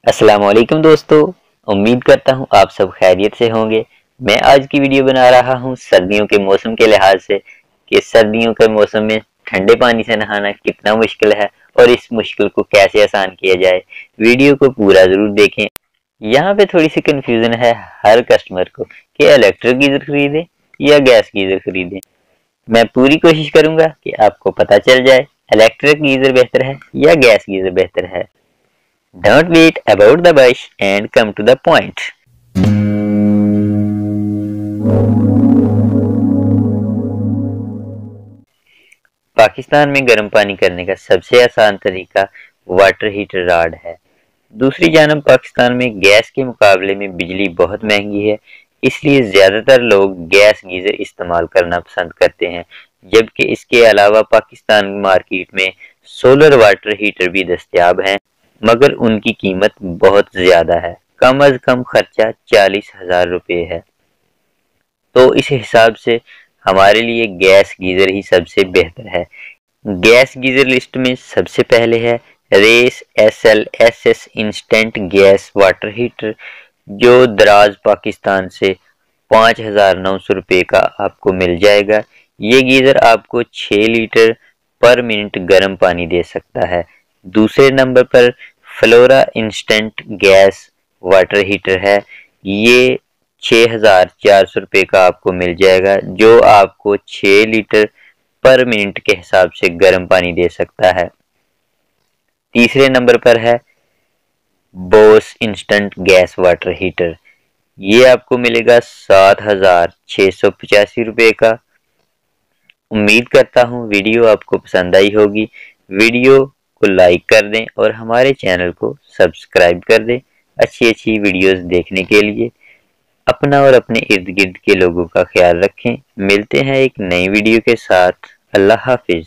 अस्सलाम वालेकुम दोस्तों। उम्मीद करता हूँ आप सब खैरियत से होंगे। मैं आज की वीडियो बना रहा हूँ सर्दियों के मौसम के लिहाज से कि सर्दियों के मौसम में ठंडे पानी से नहाना कितना मुश्किल है और इस मुश्किल को कैसे आसान किया जाए। वीडियो को पूरा जरूर देखें। यहाँ पे थोड़ी सी कंफ्यूजन है हर कस्टमर को कि इलेक्ट्रिक गीजर खरीदें या गैस गीजर खरीदें। मैं पूरी कोशिश करूंगा कि आपको पता चल जाए इलेक्ट्रिक गीजर बेहतर है या गैस गीजर बेहतर है। Don't beat about the bush and come to the point. Pakistan में गर्म पानी करने का सबसे आसान तरीका वाटर हीटर रॉड है। दूसरी जानब पाकिस्तान में गैस के मुकाबले में बिजली बहुत महंगी है, इसलिए ज्यादातर लोग गैस गीजर इस्तेमाल करना पसंद करते हैं। जबकि इसके अलावा पाकिस्तान मार्केट में सोलर वाटर हीटर भी दस्तयाब हैं, मगर उनकी कीमत बहुत ज्यादा है। कम अज कम खर्चा 40,000 रुपये है। तो इस हिसाब से हमारे लिए गैस गीजर ही सबसे बेहतर है। गैस गीजर लिस्ट में सबसे पहले है रेस SLSS instant gas water heater, जो दराज पाकिस्तान से 5,900 रुपये का आपको मिल जाएगा। ये गीजर आपको 6 लीटर पर मिनट गर्म पानी दे सकता है। दूसरे नंबर पर flora instant gas water heater है। ये 6,400 रुपये का आपको मिल जाएगा, जो आपको 6 लीटर पर मिनट के हिसाब से गर्म पानी दे सकता है। तीसरे नंबर पर है Bose instant gas water heater. ये आपको मिलेगा 7,685 रुपये का। उम्मीद करता हूँ वीडियो आपको पसंद आई होगी। वीडियो को लाइक कर दें और हमारे चैनल को सब्सक्राइब कर दें अच्छी अच्छी वीडियोस देखने के लिए। अपना और अपने इर्द गिर्द के लोगों का ख्याल रखें। मिलते हैं एक नई वीडियो के साथ। अल्लाह हाफिज।